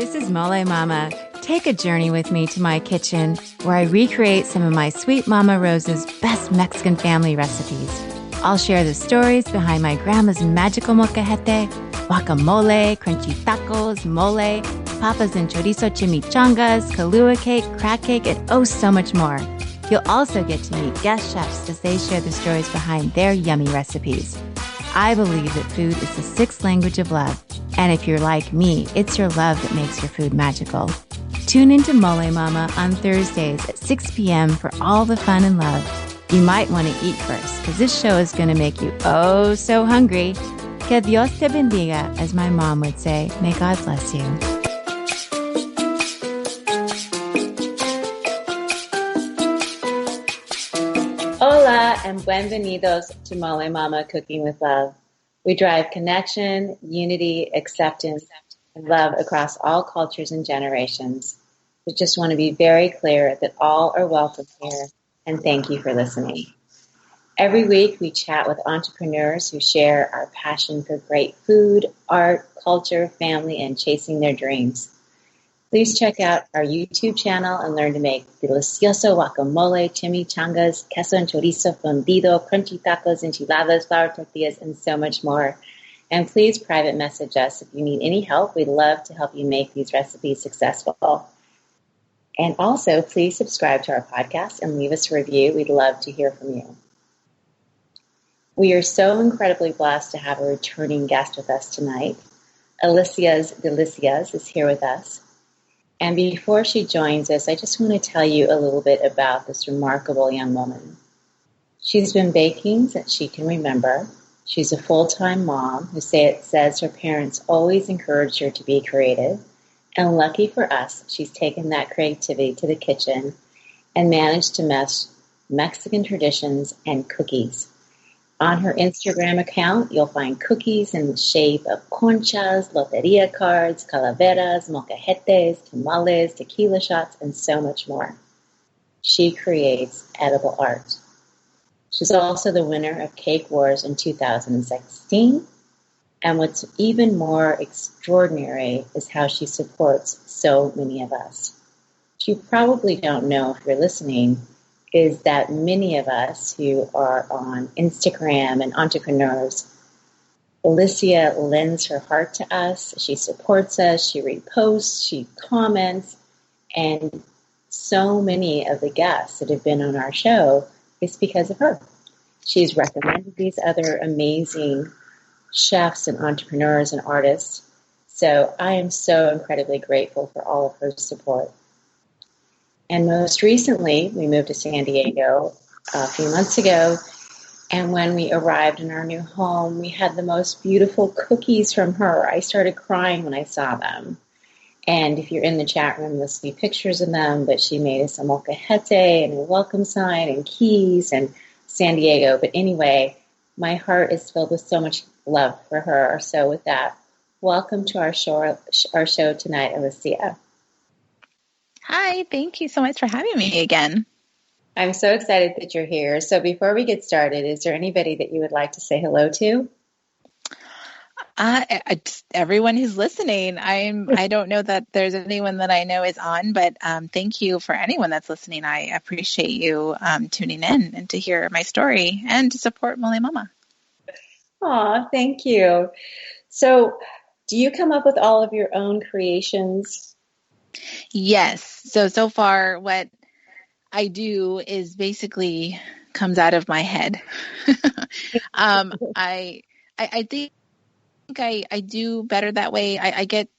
This is Molé Mama. Take a journey with me to my kitchen where I recreate some of my sweet Mama Rosa's best Mexican family recipes. I'll share the stories behind my grandma's magical molcajete, guacamole, crunchy tacos, mole, papas and chorizo chimichangas, Kahlua cake, crack cake, and oh so much more. You'll also get to meet guest chefs as they share the stories behind their yummy recipes. I believe that food is the sixth language of love. And if you're like me, it's your love that makes your food magical. Tune into Molé Mama on Thursdays at 6 p.m. for all the fun and love. You might want to eat first, because this show is going to make you oh so hungry. Que Dios te bendiga, as my mom would say. May God bless you. Hola and bienvenidos to Molé Mama Cooking with Love. We drive connection, unity, acceptance, and love across all cultures and generations. We just want to be very clear that all are welcome here, and thank you for listening. Every week we chat with entrepreneurs who share our passion for great food, art, culture, family, and chasing their dreams. Please check out our YouTube channel and learn to make delicioso guacamole, chimichangas, queso and chorizo fundido, crunchy tacos, enchiladas, flour tortillas, and so much more. And please private message us if you need any help. We'd love to help you make these recipes successful. And also, please subscribe to our podcast and leave us a review. We'd love to hear from you. We are so incredibly blessed to have a returning guest with us tonight. Aliciasdelicas is here with us. And before she joins us, I just want to tell you a little bit about this remarkable young woman. She's been baking since she can remember. She's a full-time mom who says her parents always encouraged her to be creative. And lucky for us, she's taken that creativity to the kitchen and managed to mesh Mexican traditions and cookies. On her Instagram account, you'll find cookies in the shape of conchas, loteria cards, calaveras, molcajetes, tamales, tequila shots, and so much more. She creates edible art. She's also the winner of CakeWars in 2016. And what's even more extraordinary is how she supports so many of us. What you probably don't know if you're listening is that many of us who are on Instagram and entrepreneurs, Alicia lends her heart to us. She supports us. She reposts. She comments. And so many of the guests that have been on our show is because of her. She's recommended these other amazing chefs and entrepreneurs and artists. So I am so incredibly grateful for all of her support. And most recently, we moved to San Diego a few months ago. And when we arrived in our new home, we had the most beautiful cookies from her. I started crying when I saw them. And if you're in the chat room, you'll see pictures of them. But she made us a molcajete and a welcome sign and keys and San Diego. But anyway, my heart is filled with so much love for her. So with that, welcome to our show tonight, Alicia. Hi, thank you so much for having me again. I'm so excited that you're here. So before we get started, is there anybody that you would like to say hello to? Everyone who's listening. I don't know that there's anyone that I know is on, but thank you for anyone that's listening. I appreciate you tuning in and to hear my story and to support Molé Mama. Aw, thank you. So do you come up with all of your own creations? Yes. So far what I do is basically comes out of my head. I think I do better that way. I get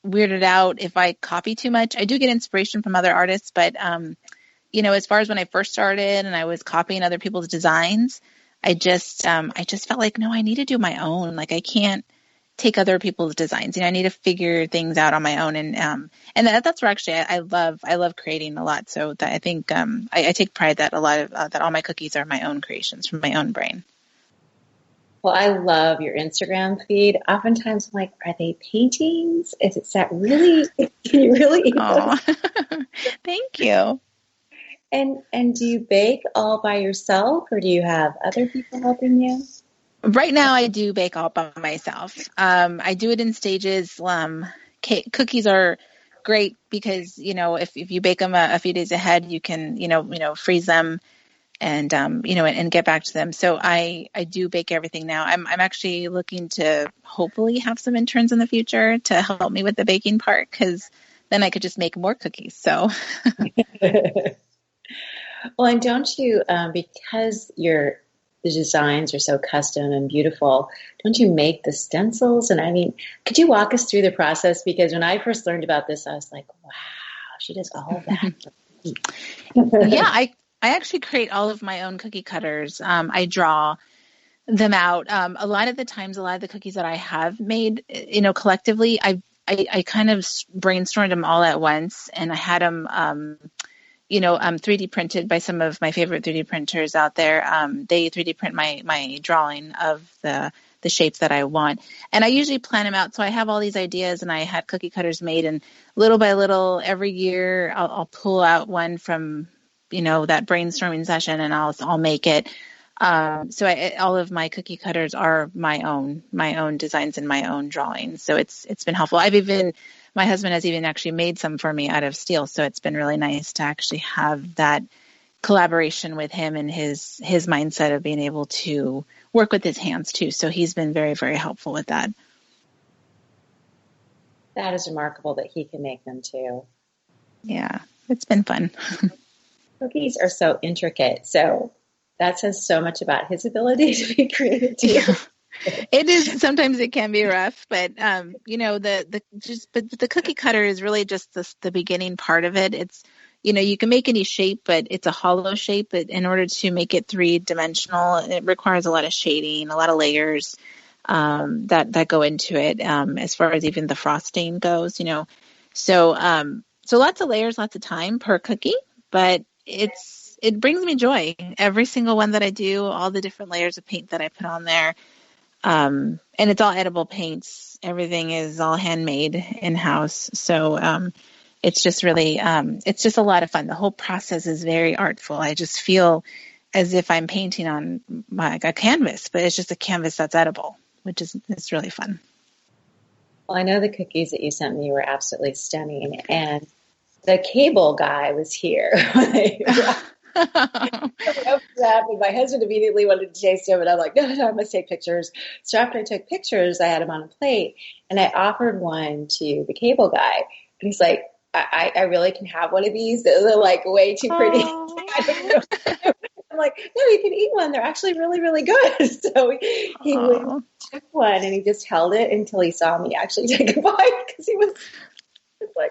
weirded out if I copy too much. I do get inspiration from other artists, but as far as when I first started and I was copying other people's designs, I just felt like, no, I need to do my own. Like I can't take other people's designs. I need to figure things out on my own. And that's where actually I love creating a lot. So that I think I take pride that a lot of that all my cookies are my own creations from my own brain. Well, I love your Instagram feed. Oftentimes I'm like, are they paintings? Is that really, can you really? Oh, thank you. And do you bake all by yourself or do you have other people helping you? Right now I do bake all by myself. I do it in stages. Cookies are great because, if you bake them a few days ahead, you can, freeze them and, and get back to them. So I do bake everything now. I'm actually looking to hopefully have some interns in the future to help me with the baking part, because then I could just make more cookies. So. Well, and don't you, because the designs are so custom and beautiful, don't you make the stencils? And I mean, could you walk us through the process? Because when I first learned about this, I was like, wow, she does all that. Yeah, I actually create all of my own cookie cutters. I draw them out. A lot of the times, a lot of the cookies that I have made, collectively, I kind of brainstormed them all at once, and I had them, 3D printed by some of my favorite 3D printers out there. They 3D print my drawing of the shapes that I want. And I usually plan them out. So I have all these ideas, and I had cookie cutters made, and little by little every year I'll pull out one from, that brainstorming session, and I'll make it. So all of my cookie cutters are my own designs and my own drawings. So it's been helpful. My husband has even actually made some for me out of steel. So it's been really nice to actually have that collaboration with him and his mindset of being able to work with his hands too. So he's been very, very helpful with that. That is remarkable that he can make them too. Yeah, it's been fun. Cookies are so intricate. So that says so much about his ability to be creative too. Yeah. It is. Sometimes it can be rough, but the cookie cutter is really just the beginning part of it. It's, you can make any shape, but it's a hollow shape. But in order to make it 3-dimensional, it requires a lot of shading, a lot of layers that go into it. As far as even the frosting goes, so lots of layers, lots of time per cookie, but it brings me joy. Every single one that I do, all the different layers of paint that I put on there. And it's all edible paints. Everything is all handmade in-house. So it's just really, it's just a lot of fun. The whole process is very artful. I just feel as if I'm painting on a canvas, but it's just a canvas that's edible, which is it's really fun. Well, I know the cookies that you sent me were absolutely stunning. And the cable guy was here. And my husband immediately wanted to taste him, and I'm like, no, I must take pictures. So after I took pictures, I had him on a plate, and I offered one to the cable guy, and he's like, I really can have one of these. They're like way too pretty. I don't know. I'm like, no, you can eat one. They're actually really, really good. So he took one, and he just held it until he saw me actually take a bite, because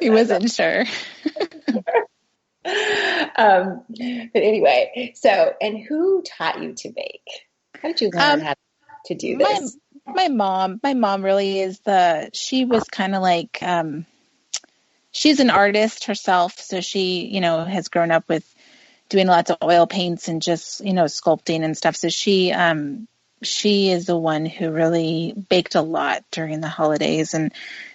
he wasn't sure. But anyway, and who taught you to bake? How did you learn how to do this? My mom really is she was kind of like, she's an artist herself. So she, has grown up with doing lots of oil paints and just, sculpting and stuff. So she is the one who really baked a lot during the holidays and,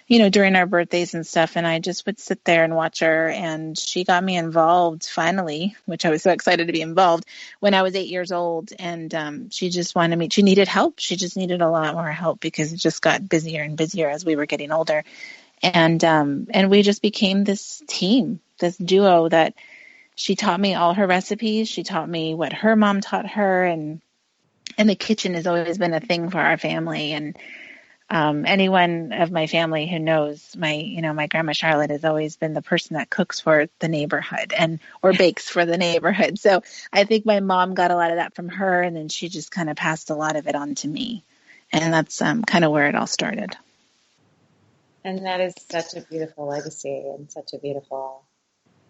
during our birthdays and stuff. And I just would sit there and watch her. And she got me involved finally, which I was so excited to be involved when I was 8 years old. And she just wanted me, she needed help. She just needed a lot more help because it just got busier and busier as we were getting older. And we just became this team, this duo that she taught me all her recipes. She taught me what her mom taught her. And the kitchen has always been a thing for our family. And anyone of my family who knows my grandma Charlotte has always been the person that cooks for the neighborhood or bakes for the neighborhood. So I think my mom got a lot of that from her, and then she just kind of passed a lot of it on to me. And that's kind of where it all started. And that is such a beautiful legacy and such a beautiful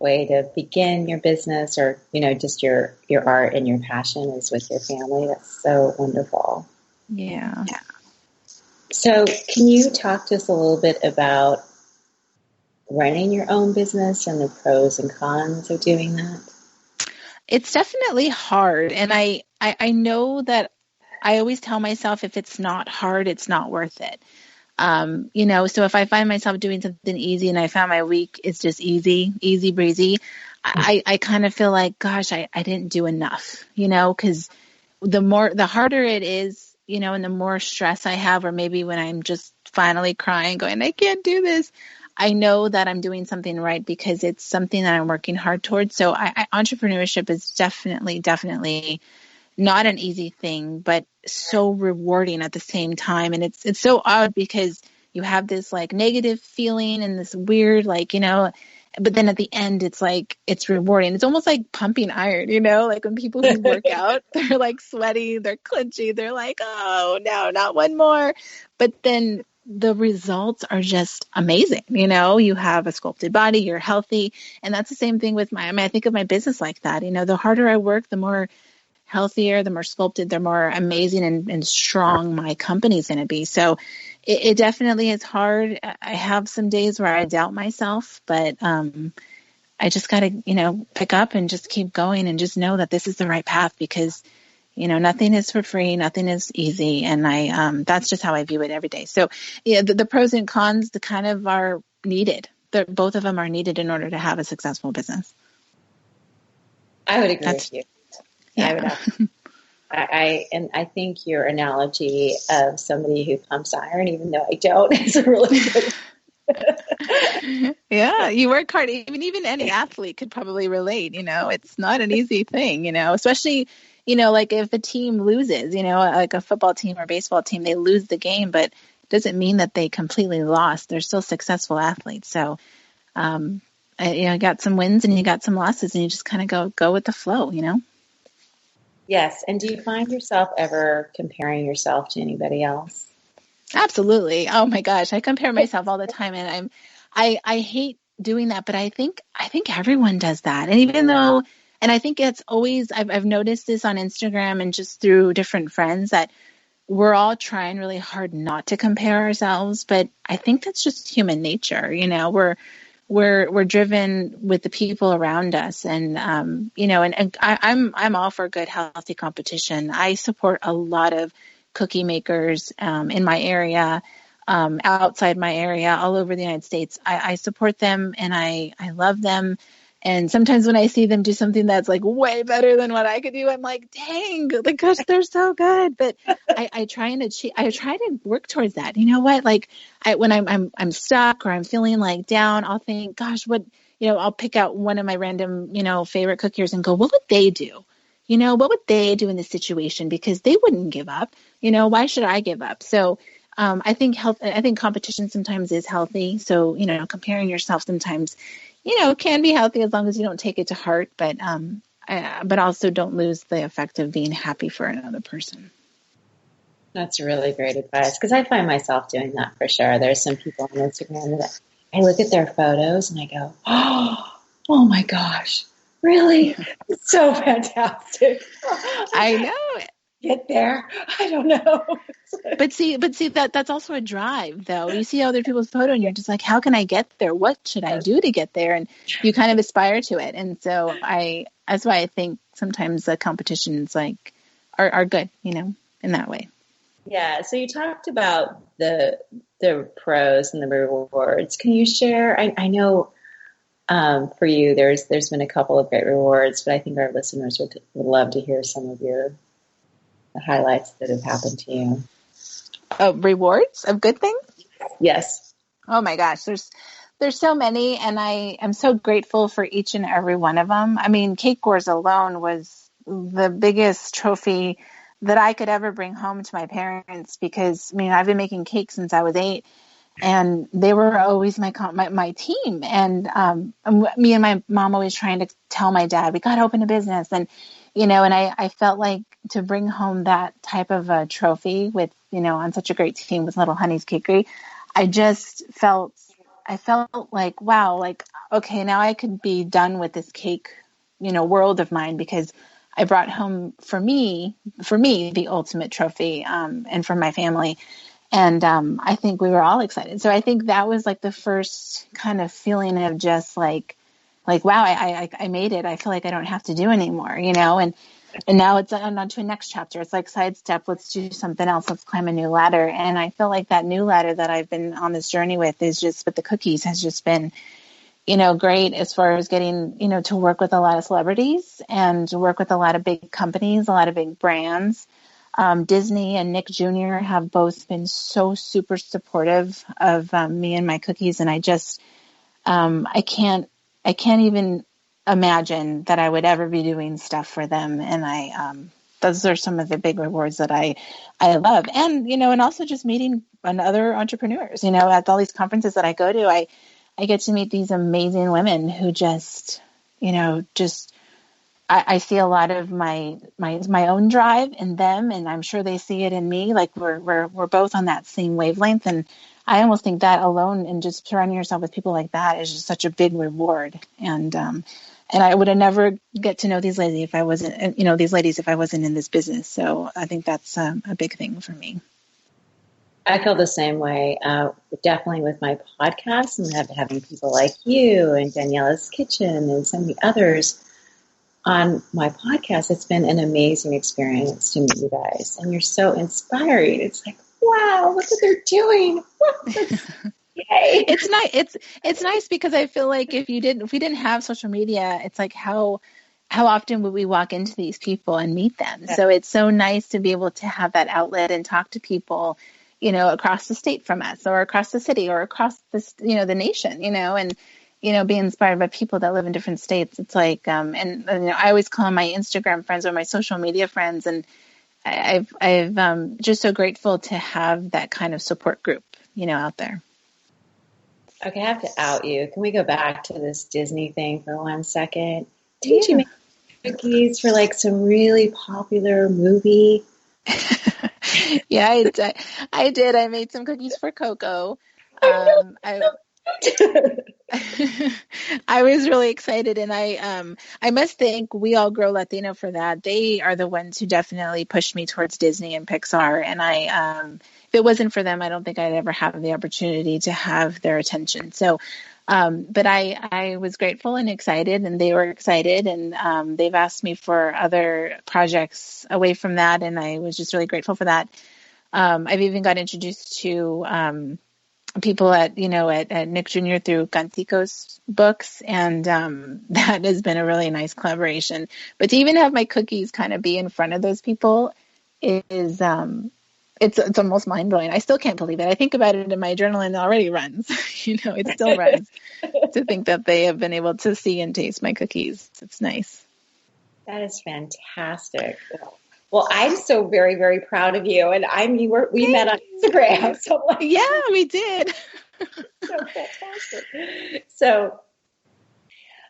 way to begin your business, or, just your art and your passion is with your family. That's so wonderful. Yeah. So can you talk to us a little bit about running your own business and the pros and cons of doing that? It's definitely hard. And I know that I always tell myself if it's not hard, it's not worth it. So if I find myself doing something easy and I found my week is just easy breezy, I kind of feel like, gosh, I didn't do enough, because the harder it is, and the more stress I have, or maybe when I'm just finally crying, going, I can't do this, I know that I'm doing something right because it's something that I'm working hard towards. So entrepreneurship is definitely not an easy thing, but so rewarding at the same time. And it's so odd because you have this like negative feeling and this weird, like, but then at the end, it's like, it's rewarding. It's almost like pumping iron, like when people who work out, they're like sweaty, they're clenchy, they're like, oh no, not one more. But then the results are just amazing. You have a sculpted body, you're healthy. And that's the same thing with I think of my business like that. The harder I work, the more healthier, the more sculpted, the more amazing and strong my company's going to be. So it definitely is hard. I have some days where I doubt myself, but I just got to, pick up and just keep going and just know that this is the right path because, nothing is for free, nothing is easy. And that's just how I view it every day. So yeah, the pros and cons, the kind of are needed. Both of them are needed in order to have a successful business. I would agree with you. Yeah. I would I think your analogy of somebody who pumps iron, even though I don't, is a really good. Yeah, you work hard. Even any athlete could probably relate. It's not an easy thing. Especially like if a team loses. Like a football team or baseball team, they lose the game, but it doesn't mean that they completely lost. They're still successful athletes. So, you got some wins and you got some losses, and you just kind of go with the flow. Yes. And do you find yourself ever comparing yourself to anybody else? Absolutely. Oh my gosh. I compare myself all the time, and I hate doing that, but I think everyone does that. And even though, and I think it's always, I've noticed this on Instagram and just through different friends that we're all trying really hard not to compare ourselves, but I think that's just human nature. We're driven with the people around us, and I'm all for good, healthy competition. I support a lot of cookie makers in my area, outside my area, all over the United States. I support them and I love them. And sometimes when I see them do something that's like way better than what I could do, I'm like, dang, like, gosh, they're so good. But I try and achieve, I try to work towards that. You know what? Like when I'm stuck or I'm feeling like down, I'll think, gosh, I'll pick out one of my random, favorite cookiers and go, what would they do? What would they do in this situation? Because they wouldn't give up. Why should I give up? So I think competition sometimes is healthy. So, comparing yourself sometimes, can be healthy as long as you don't take it to heart, but also don't lose the effect of being happy for another person. That's really great advice, because I find myself doing that for sure. There's some people on Instagram that I look at their photos and I go, oh my gosh, really? It's so fantastic. I know. Get there. I don't know. But see that's also a drive though. You see other people's photo and you're just like, how can I get there? What should I do to get there? And you kind of aspire to it. And so that's why I think sometimes the competitions like are good, in that way. Yeah. So you talked about the pros and the rewards. Can you share? I know for you, there's been a couple of great rewards, but I think our listeners would love to hear some of the highlights that have happened to you. Rewards of good things? Yes. Oh my gosh, there's so many, and I am so grateful for each and every one of them. I mean, CakeWars alone was the biggest trophy that I could ever bring home to my parents, because I've been making cakes since I was 8, and they were always my team. And me and my mom always trying to tell my dad, we got to open a business. And, and I felt like to bring home that type of a trophy with, on such a great team with Little Honey's Cakery, I felt like, wow, like, okay, now I could be done with this cake, world of mine, because I brought home for me, the ultimate trophy, and for my family. And I think we were all excited. So I think that was like the first kind of feeling of just like, wow, I made it. I feel like I don't have to do anymore, and now it's on to a next chapter. It's like sidestep. Let's do something else. Let's climb a new ladder. And I feel like that new ladder that I've been on this journey with is just with the cookies has just been, great as far as getting, to work with a lot of celebrities and to work with a lot of big companies, a lot of big brands. Disney and Nick Jr. have both been so super supportive of me and my cookies, and I just I can't even imagine that I would ever be doing stuff for them. And those are some of the big rewards that I love. And, and also just meeting other entrepreneurs, at all these conferences that I go to, I get to meet these amazing women who just, just, I see a lot of my own drive in them, and I'm sure they see it in me. Like we're both on that same wavelength. And I almost think that alone, and just surrounding yourself with people like that, is just such a big reward. And I would have never get to know these ladies if I wasn't, if I wasn't in this business. So I think that's a big thing for me. I feel the same way. Definitely with my podcast, and having people like you and Daniela's Kitchen and so many others on my podcast. It's been an amazing experience to meet you guys, and you're so inspiring. It's like, wow, look what they're doing. Yay. It's nice. It's nice because I feel like if we didn't have social media, it's like how often would we walk into these people and meet them? Yeah. So it's so nice to be able to have that outlet and talk to people, across the state from us, or across the city, or across the nation, and be inspired by people that live in different states. It's like, and I always call them my Instagram friends or my social media friends, and I've just so grateful to have that kind of support group, out there. Okay, I have to out you. Can we go back to this Disney thing for 1 second? Didn't you make cookies for like some really popular movie? Yeah, I did. I made some cookies for Coco. I was really excited, and I must thank We All Grow Latino for that. They are the ones who definitely pushed me towards Disney and Pixar, and if it wasn't for them, I don't think I'd ever have the opportunity to have their attention. So, but I was grateful and excited, and they were excited, and they've asked me for other projects away from that, and I was just really grateful for that. I've even got introduced to people at Nick Jr. through Cantico's books, and that has been a really nice collaboration. But to even have my cookies kind of be in front of those people is it's almost mind blowing. I still can't believe it. I think about it in my journal and it already runs. It still runs to think that they have been able to see and taste my cookies. It's nice. That is fantastic. Well, I'm so very, very proud of you. And we met on Instagram. So yeah, we did. So fantastic. So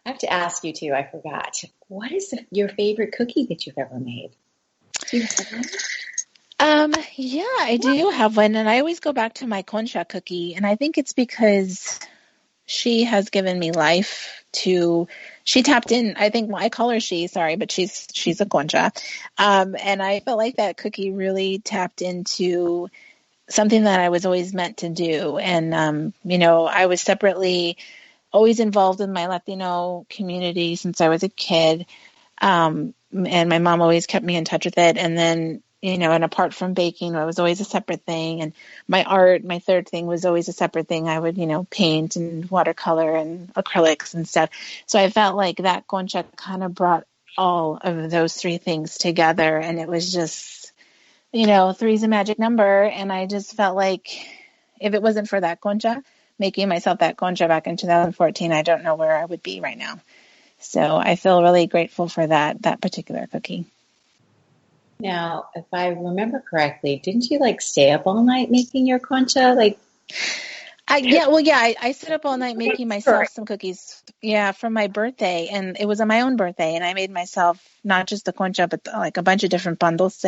I have to ask you too, I forgot. What is your favorite cookie that you've ever made? Do you have one? Yeah, I do have one. And I always go back to my concha cookie. And I think it's because she has given me life she tapped in. I think I call her but she's a concha. And I felt like that cookie really tapped into something that I was always meant to do. And, I was separately always involved in my Latino community since I was a kid. And my mom always kept me in touch with it. And then, and apart from baking, it was always a separate thing. And my art, my third thing, was always a separate thing. I would, paint and watercolor and acrylics and stuff. So I felt like that concha kind of brought all of those three things together. And it was just, three's a magic number. And I just felt like if it wasn't for that concha, making myself that concha back in 2014, I don't know where I would be right now. So I feel really grateful for that particular cookie. Now, if I remember correctly, didn't you stay up all night making your concha? I stayed up all night making myself some cookies. Yeah, for my birthday, and it was on my own birthday, and I made myself not just the concha, but a bunch of different bundles.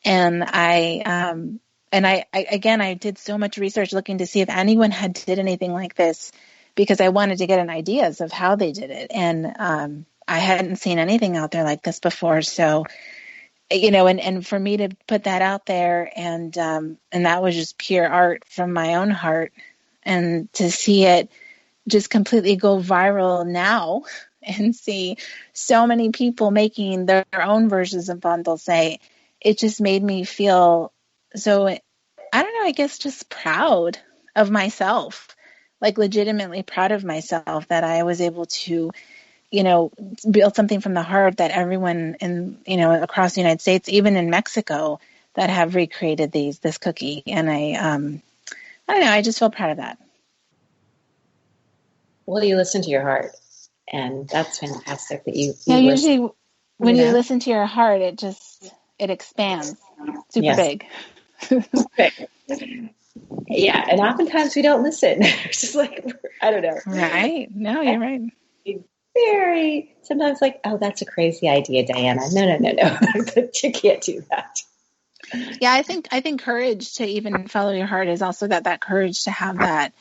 And I did so much research looking to see if anyone had did anything like this, because I wanted to get an ideas of how they did it, and I hadn't seen anything out there like this before. So, and for me to put that out there, and that was just pure art from my own heart, and to see it just completely go viral now, and see so many people making their own versions of bundles, it just made me feel so, I don't know, I guess just proud of myself, legitimately proud of myself that I was able to, build something from the heart that everyone in, across the United States, even in Mexico, that have recreated this cookie. And I don't know, I just feel proud of that. Well, you listen to your heart, and that's fantastic that you Usually listen, when you listen to your heart, it expands super big. Yeah, and oftentimes we don't listen. It's just like, I don't know. Right. No, you're right. Very, sometimes like, oh, that's a crazy idea, Diana. No. You can't do that. Yeah, I think courage to even follow your heart is also that courage to have that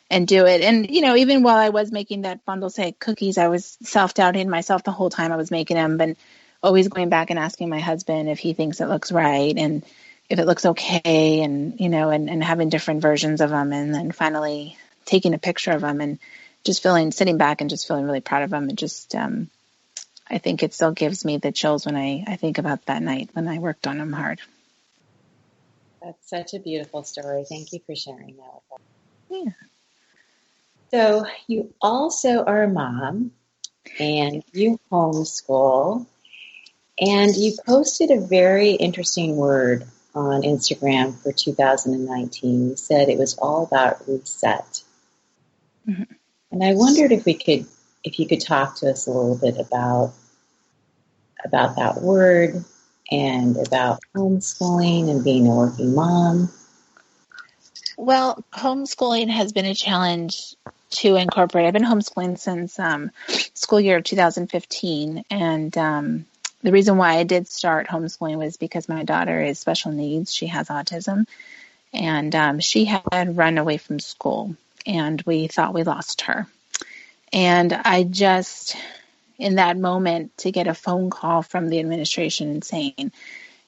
and do it. And, even while I was making that bundle say cookies, I was self-doubting myself the whole time I was making them, but always going back and asking my husband if he thinks it looks right and if it looks okay, and, and having different versions of them, and then finally taking a picture of them and just sitting back and just feeling really proud of them. And just, I think it still gives me the chills when I think about that night when I worked on them hard. That's such a beautiful story. Thank you for sharing that with us. Yeah. So you also are a mom, and you homeschool, and you posted a very interesting word on Instagram for 2019. You said it was all about reset. Mm-hmm. And I wondered if you could talk to us a little bit about that word and about homeschooling and being a working mom. Well, homeschooling has been a challenge to incorporate. I've been homeschooling since school year of 2015, and the reason why I did start homeschooling was because my daughter is special needs. She has autism, and she had run away from school, and we thought we lost her. And I just, in that moment, to get a phone call from the administration saying,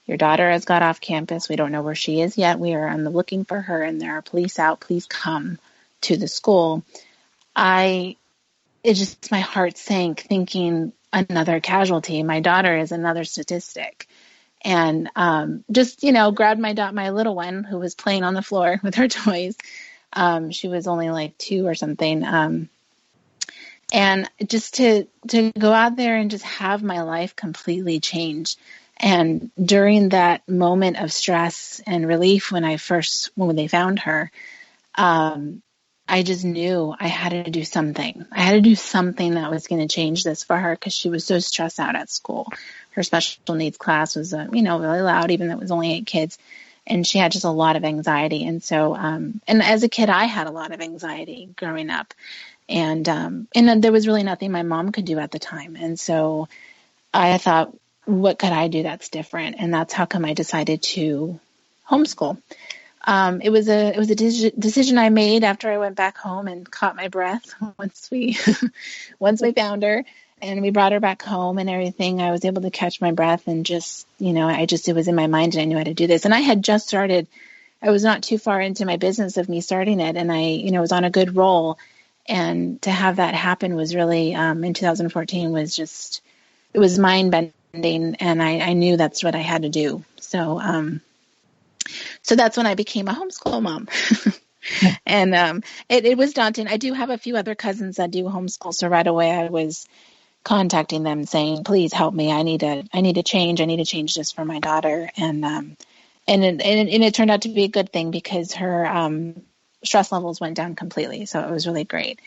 your daughter has got off campus. We don't know where she is yet. We are on the looking for her, and there are police out. Please come to the school. My heart sank thinking another casualty. My daughter is another statistic. And grabbed my little one who was playing on the floor with her toys. She was only like 2 or something. And just to go out there and just have my life completely change. And during that moment of stress and relief when they found her, I just knew I had to do something. I had to do something that was going to change this for her because she was so stressed out at school. Her special needs class was, really loud, even though it was only 8 kids. And she had just a lot of anxiety. And so, and as a kid, I had a lot of anxiety growing up. And then there was really nothing my mom could do at the time. And so I thought, what could I do that's different? And that's how come I decided to homeschool. It was a decision I made after I went back home and caught my breath once we found her and we brought her back home and everything. I was able to catch my breath and just, it was in my mind and I knew how to do this. And I had just started. I was not too far into my business of me starting it, and I, was on a good roll. And to have that happen was really, in 2014 was just, it was mind bending, and I knew that's what I had to do. So that's when I became a homeschool mom. And it was daunting. I do have a few other cousins that do homeschool. So right away I was contacting them saying, please help me. I need to change. I need to change this for my daughter. And it turned out to be a good thing because her stress levels went down completely. So it was really great.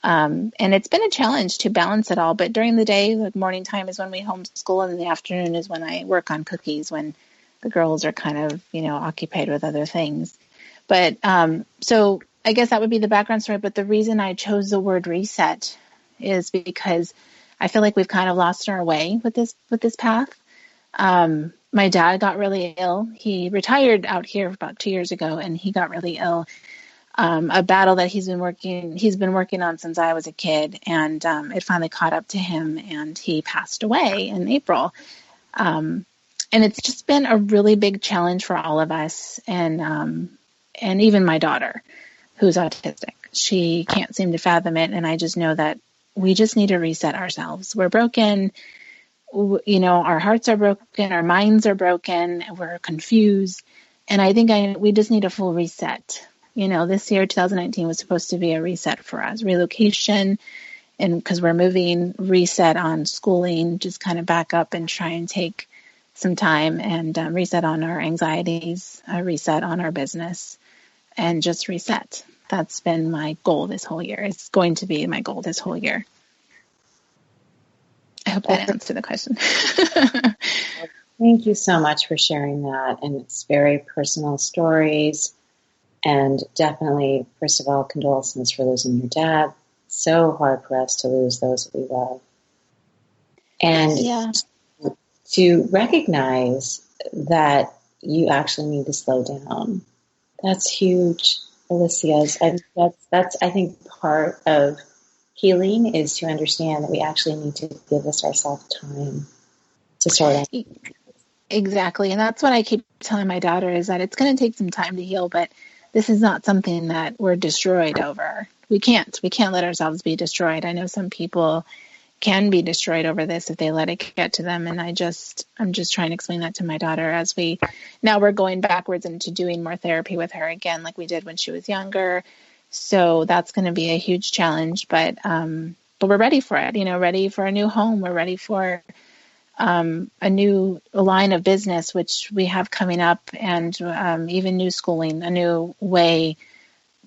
And it's been a challenge to balance it all. But during the day, like morning time is when we homeschool, and in the afternoon is when I work on cookies, when the girls are kind of, occupied with other things. But so I guess that would be the background story. But the reason I chose the word reset is because I feel like we've kind of lost our way with this path. My dad got really ill. He retired out here about 2 years ago, and he got really ill. A battle that he's been working on since I was a kid, and it finally caught up to him, and he passed away in April. And it's just been a really big challenge for all of us, and even my daughter, who's autistic. She can't seem to fathom it, and I just know that we just need to reset ourselves. We're broken. Our hearts are broken, our minds are broken, we're confused, and I think we just need a full reset. This year, 2019, was supposed to be a reset for us, relocation, and because we're moving, reset on schooling, just kind of back up and try and take some time and reset on our anxieties, reset on our business, and just reset. That's been my goal this whole year. It's going to be my goal this whole year. I hope that answered the question. Thank you so much for sharing that. And it's very personal stories. And definitely, first of all, condolences for losing your dad. So hard for us to lose those that we love. And to recognize that you actually need to slow down. That's huge, Alicia. That's I think part of healing is to understand that we actually need to give ourselves time to sort out. Exactly. And that's what I keep telling my daughter is that it's going to take some time to heal, but this is not something that we're destroyed over. We can't let ourselves be destroyed. I know some people can be destroyed over this if they let it get to them. And I'm just trying to explain that to my daughter as we're going backwards into doing more therapy with her again, like we did when she was younger. So that's going to be a huge challenge, but we're ready for it, ready for a new home. We're ready for a new line of business, which we have coming up, and even new schooling, a new way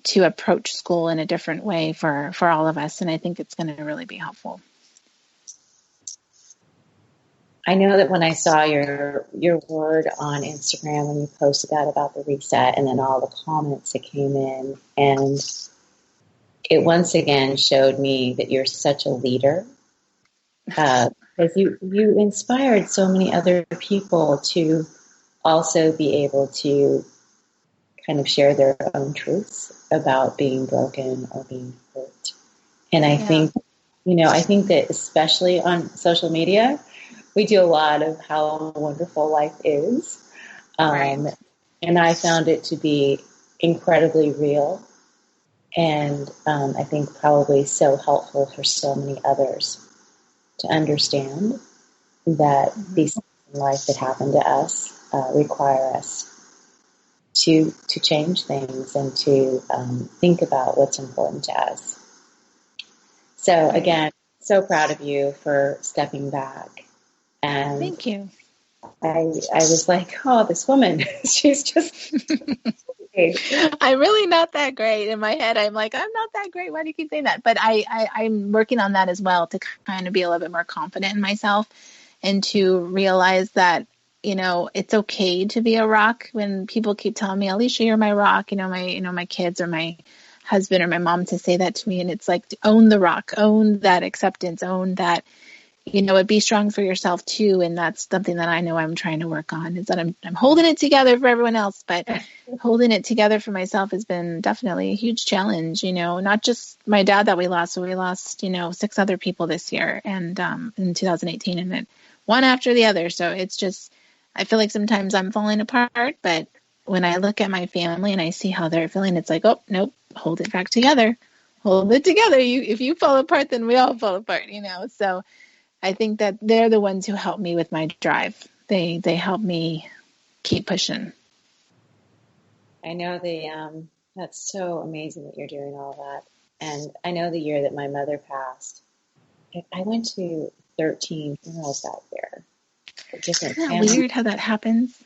to approach school in a different way for all of us. And I think it's going to really be helpful. I know that when I saw your word on Instagram when you posted that about the reset and then all the comments that came in, and it once again showed me that you're such a leader. Because you inspired so many other people to also be able to kind of share their own truths about being broken or being hurt. And I think that especially on social media, we do a lot of how wonderful life is. Right. And I found it to be incredibly real and I think probably so helpful for so many others to understand that these things in life that happen to us require us to change things and to think about what's important to us. So again, so proud of you for stepping back. And thank you. I was like, oh, this woman, she's just... I'm really not that great. In my head, I'm like, I'm not that great. Why do you keep saying that? But I'm working on that as well to kind of be a little bit more confident in myself and to realize that, it's okay to be a rock. When people keep telling me, Alicia, you're my rock, my kids or my husband or my mom to say that to me. And it's like, own the rock, own that acceptance, own that, be strong for yourself too. And that's something that I know I'm trying to work on, is that I'm holding it together for everyone else, but holding it together for myself has been definitely a huge challenge, not just my dad that we lost. So we lost, 6 other people this year and in 2018, and then one after the other. So it's just, I feel like sometimes I'm falling apart, but when I look at my family and I see how they're feeling, it's like, oh, nope, hold it back together. Hold it together. If you fall apart, then we all fall apart, So I think that they're the ones who help me with my drive. They help me keep pushing. I know that's so amazing that you're doing all that. And I know the year that my mother passed, I went to 13 funerals that year. Isn't that weird how that happens?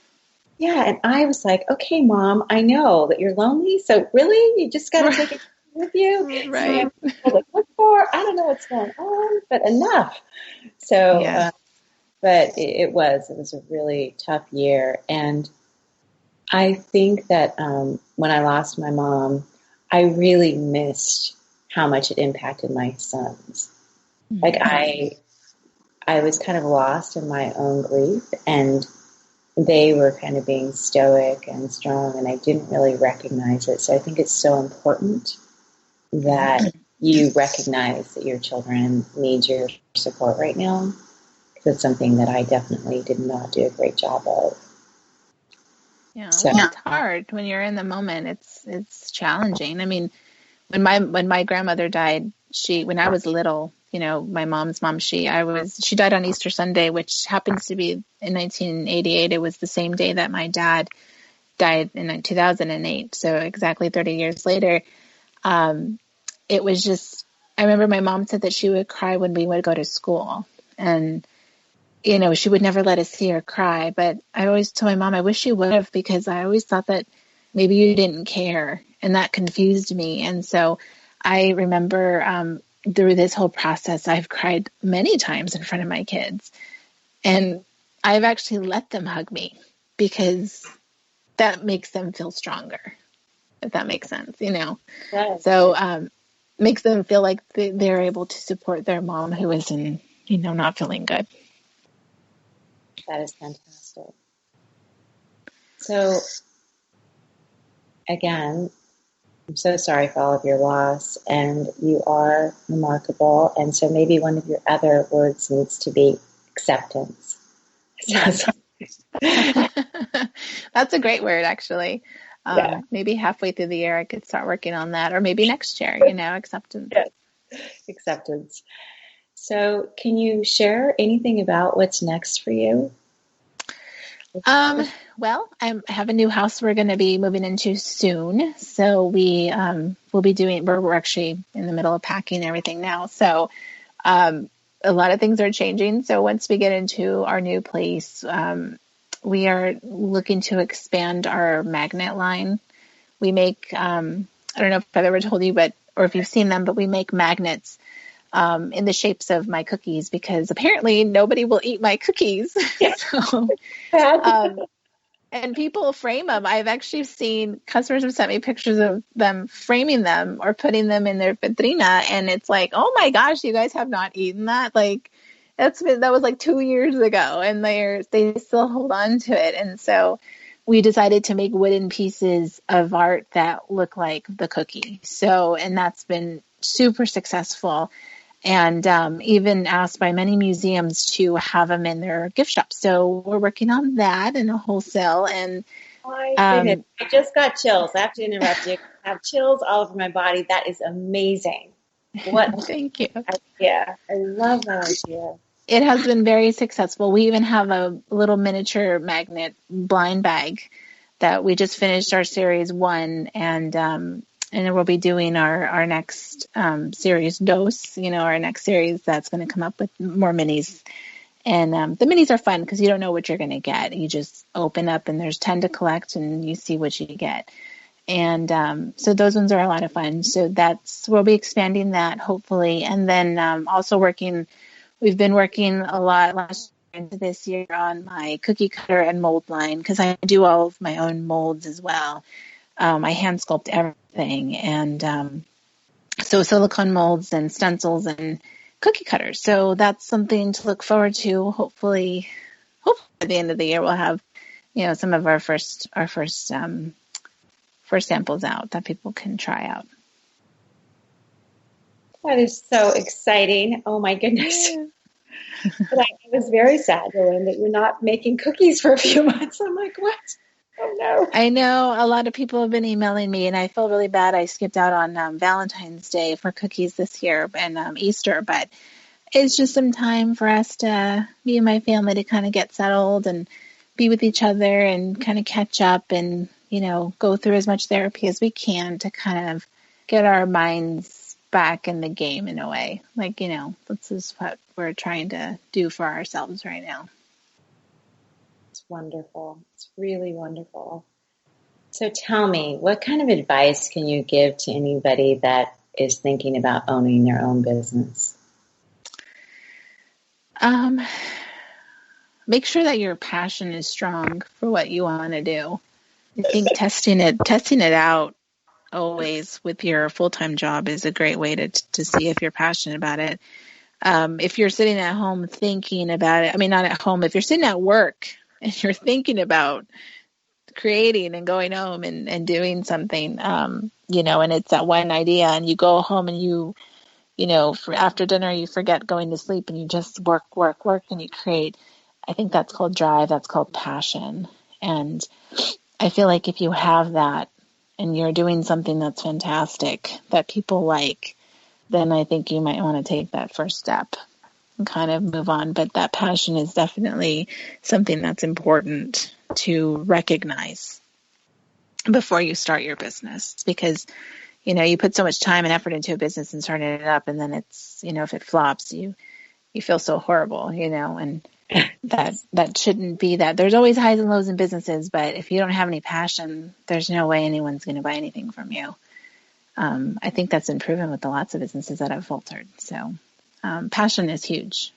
Yeah, and I was like, okay, Mom, I know that you're lonely, so really? You just got to take it with you? Right. So look for, I don't know what's going on, but enough. So, yeah. But it was a really tough year. And I think that when I lost my mom, I really missed how much it impacted my sons. Mm-hmm. Like I was kind of lost in my own grief, and they were kind of being stoic and strong, and I didn't really recognize it. So I think it's so important that you recognize that your children need your support right now. It's something that I definitely did not do a great job of. Yeah, it's hard when you're in the moment. It's challenging. I mean, when my grandmother died, when I was little, my mom's mom, she died on Easter Sunday, which happens to be in 1988. It was the same day that my dad died in 2008. So exactly 30 years later. It was just, I remember my mom said that she would cry when we would go to school. And she would never let us see her cry. But I always told my mom, I wish she would have, because I always thought that maybe you didn't care, and that confused me. And so I remember through this whole process, I've cried many times in front of my kids, and I've actually let them hug me because that makes them feel stronger, if that makes sense, Yes. So makes them feel like they're able to support their mom who is not feeling good. That is fantastic. So, again, I'm so sorry for all of your loss, and you are remarkable. And so maybe one of your other words needs to be acceptance. Yes. That's a great word, actually. Yeah. Maybe halfway through the year I could start working on that, or maybe next year, acceptance. Yes. Acceptance. So can you share anything about what's next for you? Well, I have a new house we're going to be moving into soon. So we'll be we're actually in the middle of packing everything now. So a lot of things are changing. So once we get into our new place, we are looking to expand our magnet line. We make, I don't know if I've ever told you, or if you've seen them, but we make magnets in the shapes of my cookies, because apparently nobody will eat my cookies. So, and people frame them. I've actually seen customers have sent me pictures of them framing them or putting them in their vitrina, and it's like, oh my gosh, you guys have not eaten that? Like, that was like 2 years ago, and they still hold on to it. And so we decided to make wooden pieces of art that look like the cookie. So, and that's been super successful. And even asked by many museums to have them in their gift shop. So we're working on that in a wholesale. And I just got chills. I have to interrupt you. I have chills all over my body. That is amazing. What? Thank you. Yeah, I love that idea. It has been very successful. We even have a little miniature magnet blind bag that we just finished our series 1, and we'll be doing our next series dose, our next series that's going to come up with more minis. And the minis are fun because you don't know what you're going to get. You just open up and there's 10 to collect and you see what you get. And so those ones are a lot of fun. So we'll be expanding that hopefully. And then also we've been working a lot last year into this year on my cookie cutter and mold line, because I do all of my own molds as well. I hand sculpt everything, and so silicone molds and stencils and cookie cutters. So that's something to look forward to. Hopefully at the end of the year we'll have some of our first samples out that people can try out. That is so exciting. Oh my goodness. Yeah. But I was very sad to learn that you're not making cookies for a few months. I'm like, what? Oh no. I know a lot of people have been emailing me, and I feel really bad. I skipped out on Valentine's Day for cookies this year and Easter, but it's just some time for us to, me and my family, to kind of get settled and be with each other and kind of catch up and, go through as much therapy as we can to kind of get our minds back in the game in a way. Like, this is what we're trying to do for ourselves right now. It's wonderful. It's really wonderful. So tell me, what kind of advice can you give to anybody that is thinking about owning their own business? Make sure that your passion is strong for what you want to do. I think testing it out always with your full-time job is a great way to see if you're passionate about it. If you're sitting at home thinking about it, not at home, if you're sitting at work and you're thinking about creating and going home and doing something, and it's that one idea, and you go home and after dinner you forget going to sleep and you just work, and you create. I think that's called drive. That's called passion. And I feel like if you have that and you're doing something that's fantastic that people like, then I think you might want to take that first step and kind of move on. But that passion is definitely something that's important to recognize before you start your business, because, you put so much time and effort into a business and starting it up, and then it's, if it flops, you feel so horrible, and that shouldn't be that. There's always highs and lows in businesses, but if you don't have any passion, there's no way anyone's going to buy anything from you. I think that's been proven with the lots of businesses that have faltered. So passion is huge.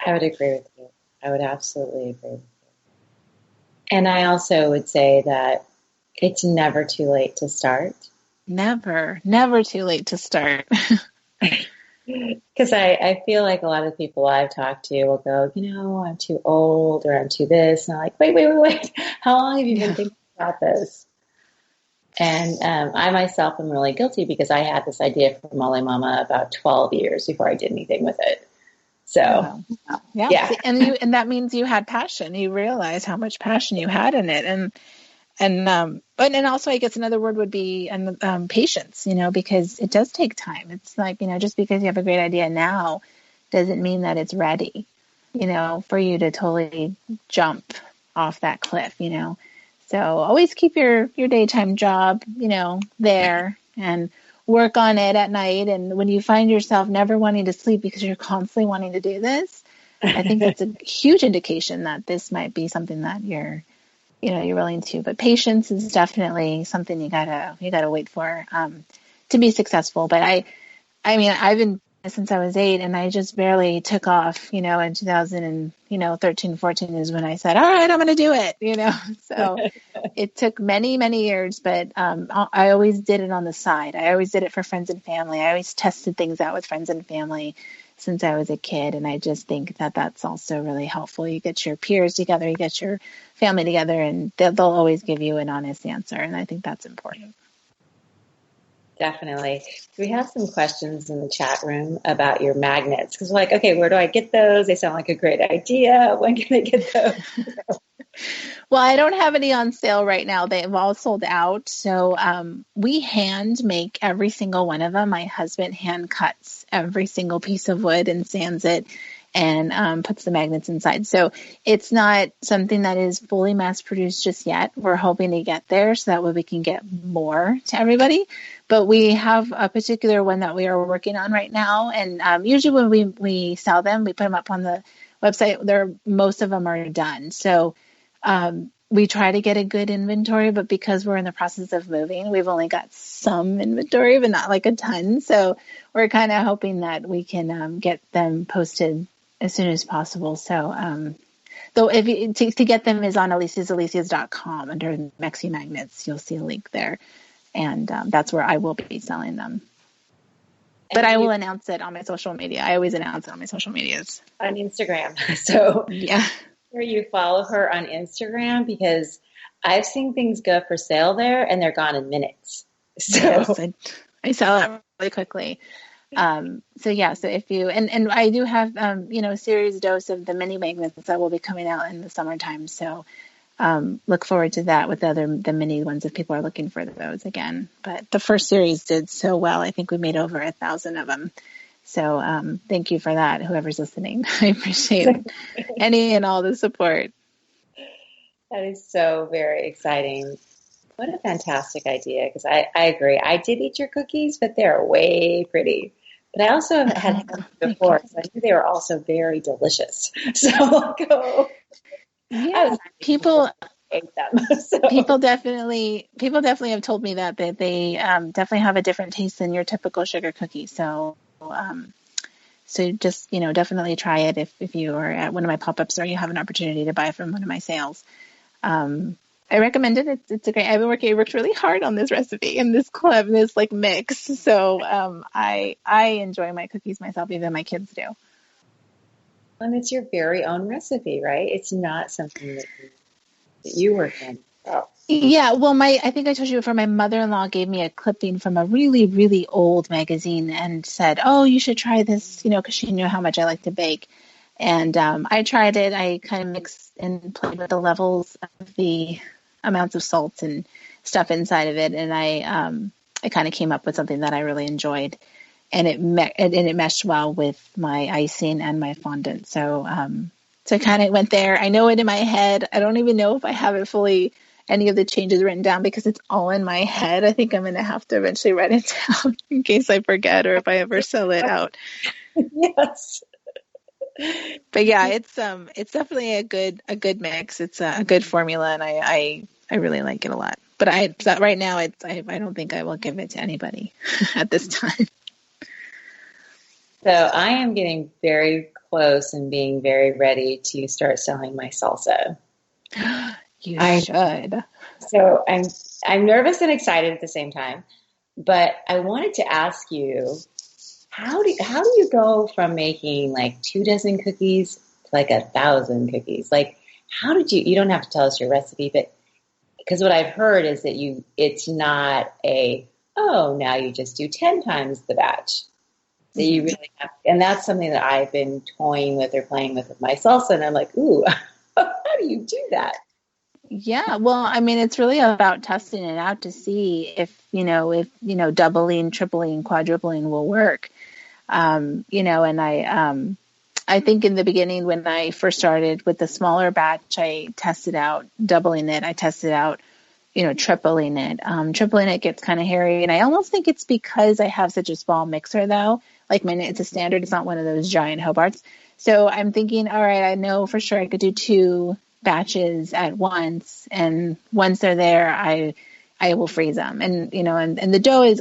I would agree with you. I would absolutely agree with you. And I also would say that it's never too late to start. Never too late to start. Because I feel like a lot of people I've talked to will go, I'm too old or I'm too this. And I'm like, wait. How long have you been thinking about this? And I myself am really guilty because I had this idea for Molé Mama about 12 years before I did anything with it. So, yeah. And that means you had passion. You realize how much passion you had in it. And also I guess another word would be patience, because it does take time. It's like, just because you have a great idea now doesn't mean that it's ready, for you to totally jump off that cliff, So always keep your daytime job, there and work on it at night. And when you find yourself never wanting to sleep because you're constantly wanting to do this, I think that's a huge indication that this might be something that you're willing to. But patience is definitely something you gotta wait for to be successful. But I mean, I've been since I was 8, and I just barely took off. In 2013, 14 is when I said, "All right, I'm going to do it." So it took many, many years, but I always did it on the side. I always did it for friends and family. I always tested things out with friends and family since I was a kid, and I just think that that's also really helpful. You get your peers together, you get your family together, and they'll always give you an honest answer, and I think that's important. Definitely. We have some questions in the chat room about your magnets because we're like, okay, where do I get those? They sound like a great idea. When can I get those? Well, I don't have any on sale right now. They've all sold out. So we hand make every single one of them. My husband hand cuts every single piece of wood and sands it and puts the magnets inside. So it's not something that is fully mass produced just yet. We're hoping to get there so that way we can get more to everybody. But we have a particular one that we are working on right now. And usually when we sell them, we put them up on the website. Most of them are done. So we try to get a good inventory, but because we're in the process of moving, we've only got some inventory, but not like a ton. So we're kind of hoping that we can get them posted as soon as possible. So though if you, to get them is on Aliciasdelicas.com under Mexi Magnets. You'll see a link there. And that's where I will be selling them. But I will announce it on my social media. I always announce it on my social medias. On Instagram. So yeah. You follow her on Instagram because I've seen things go for sale there and they're gone in minutes. So yes, I sell it really quickly. So if you, and I do have, a series dose of the mini magnets that will be coming out in the summertime. So look forward to that with the mini ones if people are looking for those again. But the first series did so well. I think we made over 1,000 of them. So thank you for that, whoever's listening. I appreciate any and all the support. That is so very exciting. What a fantastic idea, because I agree. I did eat your cookies, but they're way pretty. But I also had them before, so I knew they were also very delicious. So I'll go. Yeah, people ate them. So. People definitely have told me that they definitely have a different taste than your typical sugar cookie. So just, definitely try it if you are at one of my pop-ups or you have an opportunity to buy from one of my sales. I recommend it. It's a great, I worked really hard on this recipe and this club, and this mix. So, I enjoy my cookies myself, even my kids do. And it's your very own recipe, right? It's not something that you work in. Oh. Yeah, well, I think I told you before, my mother-in-law gave me a clipping from a really, really old magazine and said, oh, you should try this, because she knew how much I like to bake. And I tried it. I kind of mixed and played with the levels of the amounts of salt and stuff inside of it. And I kind of came up with something that I really enjoyed. And it meshed well with my icing and my fondant. So I kind of went there. I know it in my head. I don't even know if I have it fully, any of the changes written down, because it's all in my head. I think I'm going to have to eventually write it down in case I forget or if I ever sell it out. Yes. But yeah, it's definitely a good mix. It's a good formula, and I really like it a lot. But so right now I don't think I will give it to anybody at this time. So I am getting very close and being very ready to start selling my salsa. You I should. so I'm nervous and excited at the same time, but I wanted to ask you, how do you go from making like 2 dozen cookies to like 1,000 cookies? Like, how did you don't have to tell us your recipe, but because what I've heard is that it's not now you just do 10 times the batch. That you really have, and that's something that I've been toying with or playing with my salsa, and I'm like, ooh, how do you do that? Yeah, well, I mean, it's really about testing it out to see if doubling, tripling, quadrupling will work. And I think in the beginning when I first started with the smaller batch, I tested out doubling it. I tested out, tripling it. Tripling it gets kind of hairy, and I almost think it's because I have such a small mixer though. Like it's a standard. It's not one of those giant Hobarts. So I'm thinking, all right, I know for sure I could do 2 batches at once, and once they're there, I will freeze them. And the dough it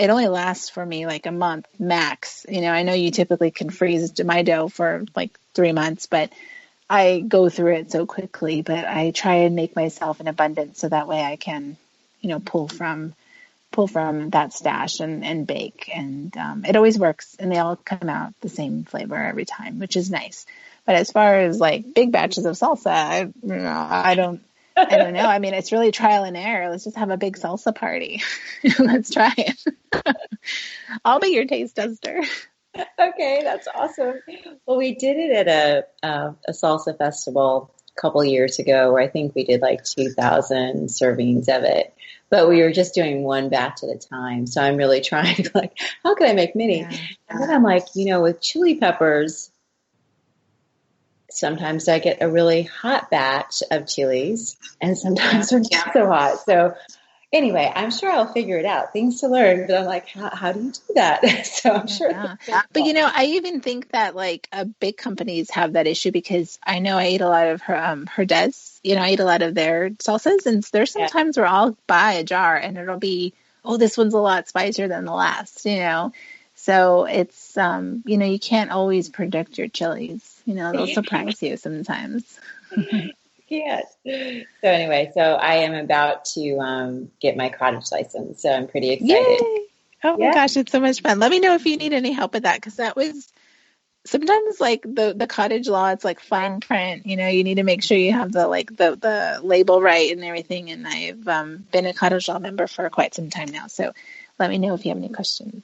only lasts for me like a month max. I know you typically can freeze my dough for like 3 months, but I go through it so quickly. But I try and make myself an abundance so that way I can, pull from that stash and bake. And it always works, and they all come out the same flavor every time, which is nice. But as far as like big batches of salsa, I don't know. I mean, it's really trial and error. Let's just have a big salsa party. Let's try it. I'll be your taste tester. Okay, that's awesome. Well, we did it at a salsa festival a couple years ago, where I think we did like 2,000 servings of it. But we were just doing one batch at a time. So I'm really trying to like, how can I make many? Yeah. And then I'm like, with chili peppers, sometimes I get a really hot batch of chilies, and sometimes they're not so hot. So anyway, I'm sure I'll figure it out. Things to learn, but I'm like, how do you do that? So I'm sure. Yeah. But I even think that like big companies have that issue, because I know I ate a lot of Herdez. I ate a lot of their salsas, and there's some times where I'll buy a jar and it'll be, oh, this one's a lot spicier than the last. So it's you can't always predict your chilies. They'll surprise you sometimes. Can't. So anyway, I am about to get my cottage license, so I'm pretty excited. Yay! Oh my gosh, it's so much fun. Let me know if you need any help with that, because that was sometimes like the cottage law. It's like fine print. You need to make sure you have the label right and everything. And I've been a cottage law member for quite some time now. So let me know if you have any questions.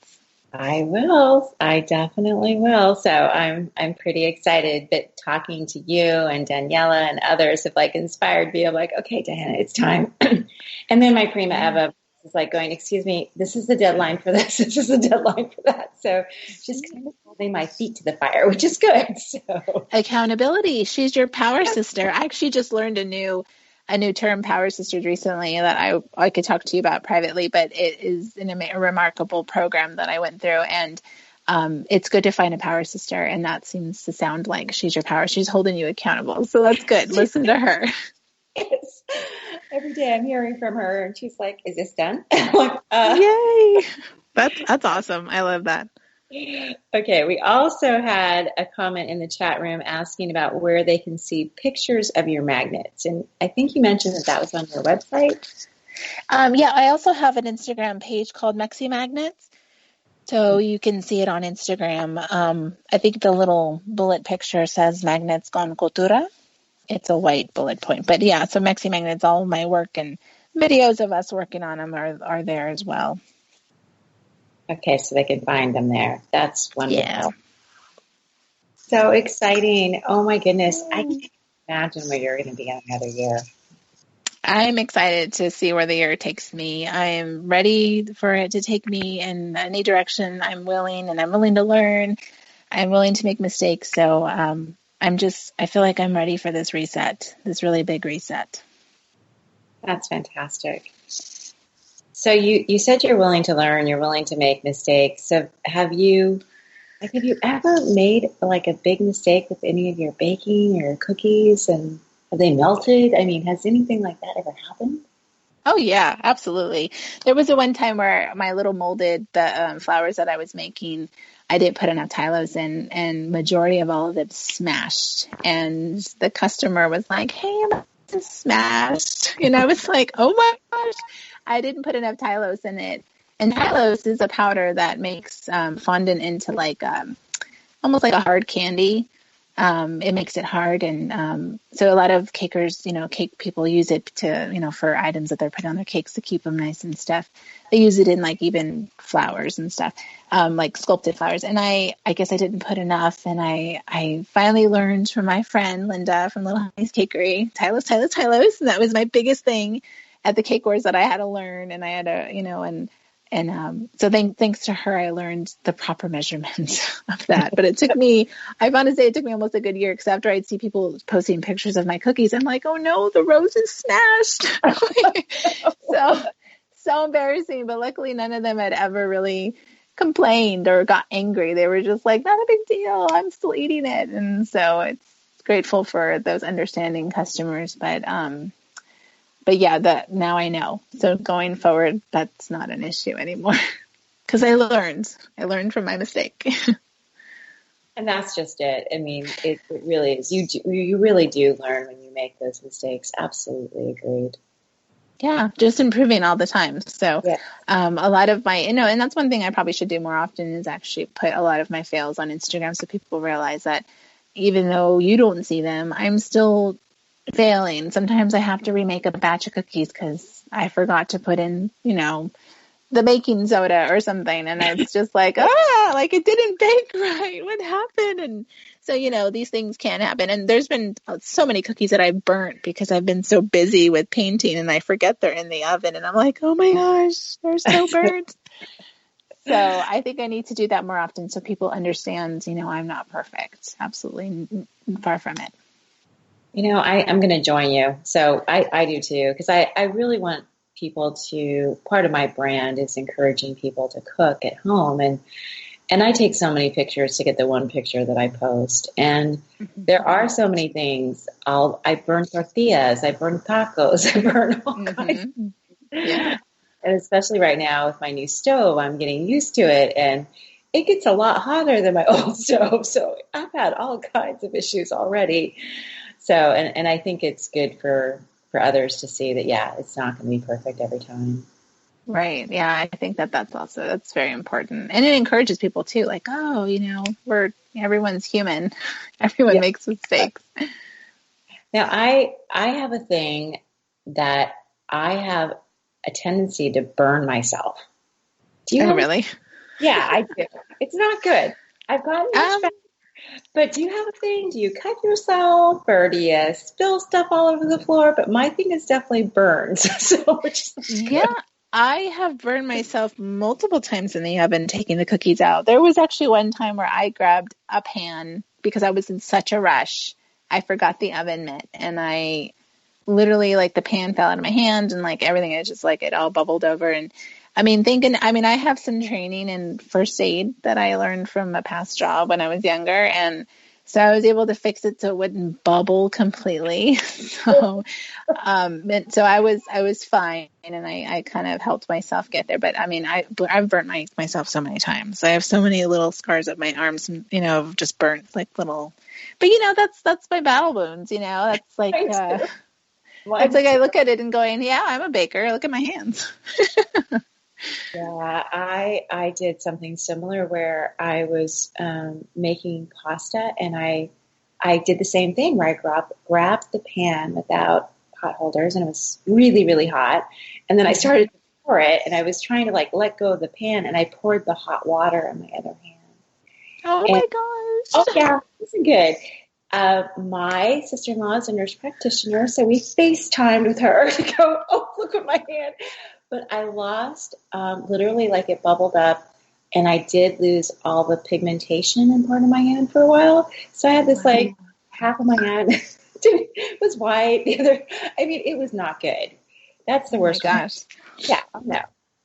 I will. I definitely will. So I'm pretty excited. But talking to you and Daniela and others have like inspired me. I'm like, okay, Diana, it's time. And then my prima Eva is like going, excuse me, this is the deadline for this. This is the deadline for that. So she's kind of holding my feet to the fire, which is good. So accountability. She's your power sister. I actually just learned a new term, power sisters, recently that I could talk to you about privately, but it is a remarkable program that I went through, and it's good to find a power sister, and that seems to sound like she's your power. She's holding you accountable, so that's good. Listen to her. Yes. Every day I'm hearing from her, and she's like, "Is this done?" I'm like, Yay! That's awesome. I love that. Okay, we also had a comment in the chat room asking about where they can see pictures of your magnets. And I think you mentioned that was on your website. Yeah, I also have an Instagram page called Mexi Magnets. So you can see it on Instagram. I think the little bullet picture says Magnets con Cultura. It's a white bullet point. But yeah, so Mexi Magnets, all of my work and videos of us working on them are there as well. Okay, so they can find them there. That's wonderful. Yeah. So exciting. Oh my goodness. I can't imagine where you're going to be in another year. I'm excited to see where the year takes me. I am ready for it to take me in any direction. I'm willing to learn. I'm willing to make mistakes. So I feel like I'm ready for this reset, this really big reset. That's fantastic. So you said you're willing to learn, you're willing to make mistakes. So have you Like, have you ever made like a big mistake with any of your baking or cookies, and have they melted? I mean, has anything like that ever happened? Oh yeah, absolutely. There was a one time where my little molded the flowers that I was making, I didn't put enough Tylos in, and majority of all of them smashed. And the customer was like, "Hey, I'm smashed," and I was like, "Oh my gosh, I didn't put enough Tylos in it." And Tylos is a powder that makes fondant into like almost like a hard candy. It makes it hard, and so a lot of cakers, cake people use it to, for items that they're putting on their cakes to keep them nice and stuff. They use it in like even flowers and stuff, like sculpted flowers. And I guess I didn't put enough, and I finally learned from my friend Linda from Little Honey's Cakery, Tylos, and that was my biggest thing at the CakeWars that I had to learn, and I had to, and so thanks to her, I learned the proper measurements of that. But it took me, I want to say it took me almost a good year, because after I'd see people posting pictures of my cookies, I'm like, oh no, the rose is smashed. So embarrassing. But luckily, none of them had ever really complained or got angry. They were just like, not a big deal. I'm still eating it. And so it's grateful for those understanding customers. But yeah, that now I know. So going forward, that's not an issue anymore, because I learned from my mistake. And that's just it. I mean, it really is. You really do learn when you make those mistakes. Absolutely agreed. Yeah, just improving all the time. So Yeah. a lot of my, and that's one thing I probably should do more often, is actually put a lot of my fails on Instagram, so people realize that even though you don't see them, I'm still failing. Sometimes I have to remake a batch of cookies because I forgot to put in, the baking soda or something. And it's just like, like it didn't bake right. What happened? And so, these things can happen. And there's been so many cookies that I burnt because I've been so busy with painting, and I forget they're in the oven. And I'm like, oh my gosh, they're so burnt. So I think I need to do that more often, so people understand, I'm not perfect. Absolutely far from it. I'm going to join you. So I do too, because I really want people to, part of my brand is encouraging people to cook at home. And I take so many pictures to get the one picture that I post. And there are so many things. I burn tortillas, I burn tacos, I burn all kinds. Yeah. And especially right now with my new stove, I'm getting used to it. And it gets a lot hotter than my old stove. So I've had all kinds of issues already. So, and I think it's good for others to see that, yeah, it's not going to be perfect every time. Right. Yeah. I think that's very important. And it encourages people too, like, oh, everyone's human. Everyone Yeah. makes mistakes. Now, I have a thing that I have a tendency to burn myself. Do you Oh, have? really? Yeah, I do. It's not good. I've gotten much better. But do you have a thing? Do you cut yourself, or do you spill stuff all over the floor? But my thing is definitely burns. So which is Yeah. good. I have burned myself multiple times in the oven taking the cookies out. There was actually one time where I grabbed a pan because I was in such a rush. I forgot the oven mitt, and I literally, like, the pan fell out of my hand, and like everything is just like it all bubbled over. And I have some training in first aid that I learned from a past job when I was younger, and so I was able to fix it so it wouldn't bubble completely. So I was fine, and I kind of helped myself get there. But I've burnt myself so many times. I have so many little scars up my arms, of just burnt, like, little. But that's my battle wounds. That's like it's like I look at it and going, yeah, I'm a baker. Look at my hands. Yeah, I did something similar where I was making pasta, and I did the same thing where I grabbed the pan without hot holders, and it was really, really hot. And then I started to pour it, and I was trying to like let go of the pan, and I poured the hot water on my other hand. Oh And my gosh. oh yeah, this is good. My sister-in-law is a nurse practitioner, so we FaceTimed with her to go, oh, look at my hand. But I lost, literally, like, it bubbled up, and I did lose all the pigmentation in part of my hand for a while. So I had this, like, half of my hand was white. The other, it was not good. That's the worst. Oh my gosh. Yeah, I know.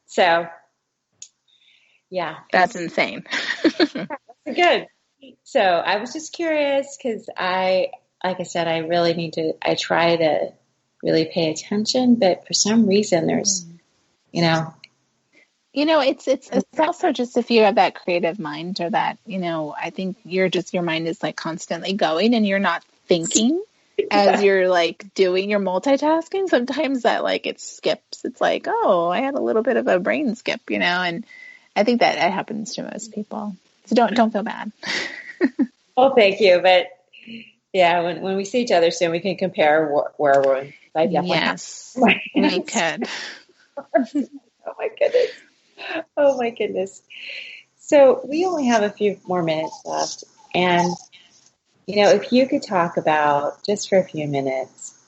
So, yeah. That's insane. Good. So I was just curious because like I said, I try to really pay attention, but for some reason there's, you know, It's also just if you have that creative mind or that, I think your mind is like constantly going and you're not thinking as yeah. you're like doing your multitasking. Sometimes that like it skips. It's like, oh, I had a little bit of a brain skip, and I think that it happens to most people. So don't feel bad. Well, thank you. But yeah, when we see each other soon, we can compare where we're in. I definitely have Yes, my we hands. could. Oh my goodness. Oh my goodness. So we only have a few more minutes left. And, if you could talk about just for a few minutes,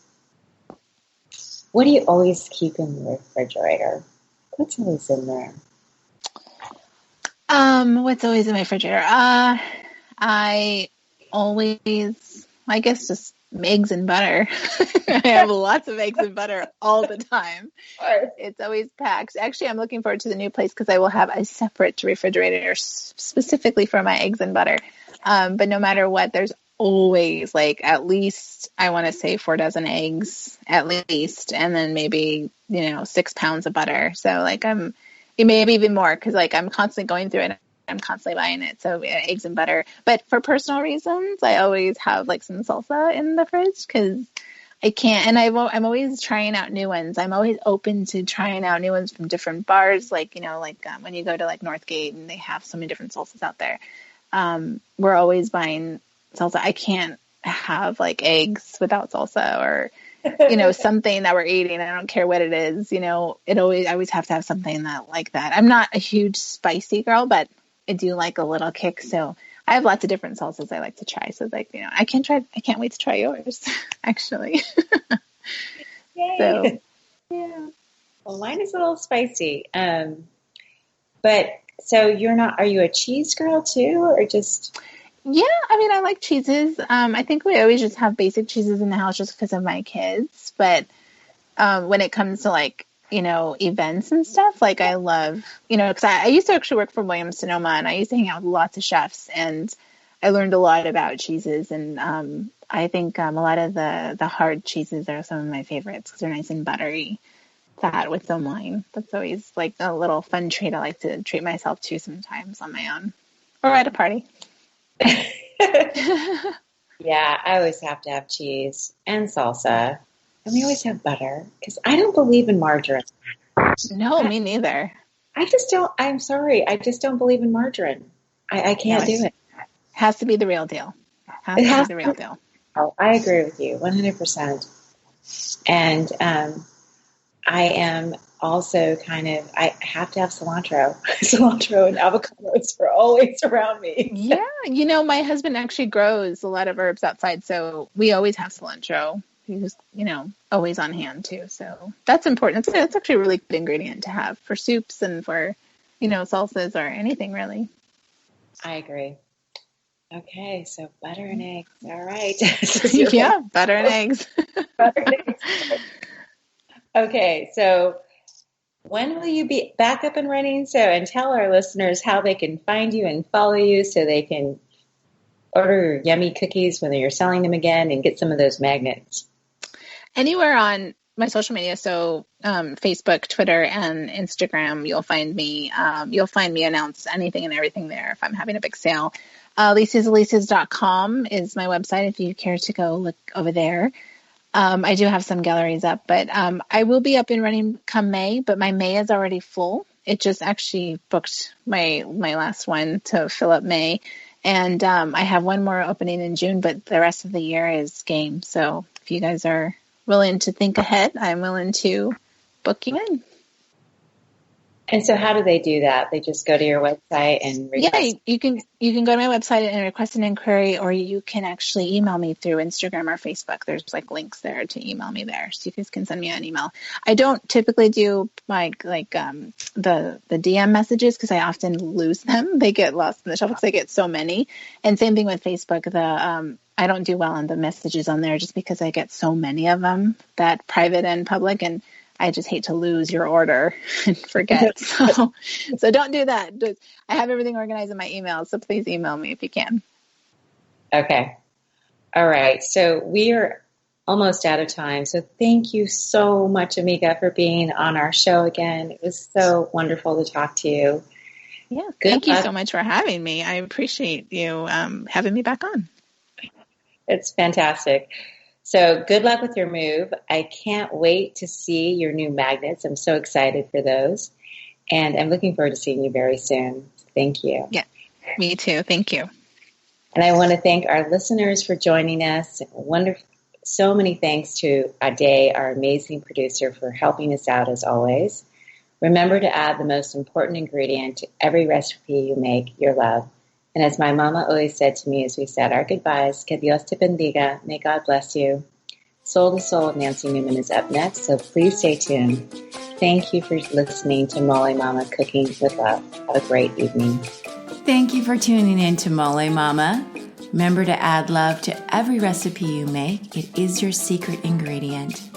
what do you always keep in the refrigerator? What's always in there? What's always in my refrigerator? I always, I guess, just eggs and butter. I have lots of eggs and butter all the time. It's always packed. Actually, I'm looking forward to the new place because I will have a separate refrigerator specifically for my eggs and butter. But no matter what, there's always like at least, I want to say 4 dozen eggs at least, and then maybe, 6 pounds of butter. So like it may be even more because like I'm constantly going through it. I'm constantly buying it. So eggs and butter. But for personal reasons, I always have like some salsa in the fridge because I can't. And I'm always trying out new ones. I'm always open to trying out new ones from different bars. Like, when you go to like Northgate and they have so many different salsas out there. We're always buying salsa. I can't have like eggs without salsa or something that we're eating. I don't care what it is, I always have to have something that like that. I'm not a huge spicy girl, but I do like a little kick. So I have lots of different salsas I like to try. So like, I can't wait to try yours actually. Yay. So yeah. Well, mine is a little spicy. But so are you a cheese girl too, or just? Yeah, I mean, I like cheeses. I think we always just have basic cheeses in the house just because of my kids. But when it comes to like, events and stuff, like I love, because I used to actually work for Williams Sonoma and I used to hang out with lots of chefs and I learned a lot about cheeses. And I think a lot of the hard cheeses are some of my favorites because they're nice and buttery. That with some wine. That's always like a little fun treat I like to treat myself to sometimes on my own or at a party. Yeah, I always have to have cheese and salsa. And we always have butter because I don't believe in margarine. No, me neither. I'm sorry. I just don't believe in margarine. I can't do it. Has to be the real deal. Has to be the real deal. Oh, I agree with you 100%. And I am also I have to have cilantro. Cilantro and avocados are always around me. Yeah, my husband actually grows a lot of herbs outside, so we always have cilantro. He's, always on hand too. So that's important. It's actually a really good ingredient to have for soups and for, salsas or anything really. I agree. Okay, so butter and eggs. All right. Yeah, butter and eggs. Butter and eggs. Okay, so when will you be back up and running? And tell our listeners how they can find you and follow you so they can order your yummy cookies when you're selling them again and get some of those magnets. Anywhere on my social media, so Facebook, Twitter, and Instagram, you'll find me. You'll find me announce anything and everything there if I'm having a big sale. Aliciasdelicas.com is my website if you care to go look over there. I do have some galleries up, but I will be up and running come May, but my May is already full. It just actually booked my last one to fill up May. And I have one more opening in June, but the rest of the year is game. So if you guys are willing to think ahead, I'm willing to book you in. And so how do they do that? They just go to your website and request? Yeah, you can go to my website and request an inquiry, or you can actually email me through Instagram or Facebook. There's like links there to email me there. So you guys can send me an email. I don't typically do the DM messages because I often lose them. They get lost in the shuffle because I get so many. And same thing with Facebook. I don't do well on the messages on there just because I get so many of them, that private and public, and I just hate to lose your order and forget. So don't do that. I have everything organized in my email, so please email me if you can. Okay. All right. So we are almost out of time. So thank you so much, Amiga, for being on our show again. It was so wonderful to talk to you. Yeah. Thank you so much for having me. I appreciate you having me back on. It's fantastic. So good luck with your move. I can't wait to see your new magnets. I'm so excited for those. And I'm looking forward to seeing you very soon. Thank you. Yeah, me too. Thank you. And I want to thank our listeners for joining us. So many thanks to Ade, our amazing producer, for helping us out as always. Remember to add the most important ingredient to every recipe you make, your love. And as my mama always said to me as we said our goodbyes, que Dios te bendiga, may God bless you. Soul to Soul of Nancy Newman is up next, so please stay tuned. Thank you for listening to Molé Mama Cooking with Love. Have a great evening. Thank you for tuning in to Molé Mama. Remember to add love to every recipe you make. It is your secret ingredient.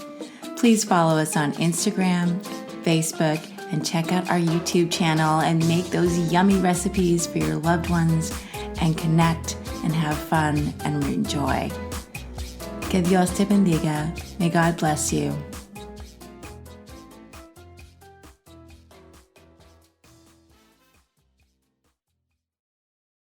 Please follow us on Instagram, Facebook, and check out our YouTube channel and make those yummy recipes for your loved ones and connect and have fun and enjoy. Que Dios te bendiga. May God bless you.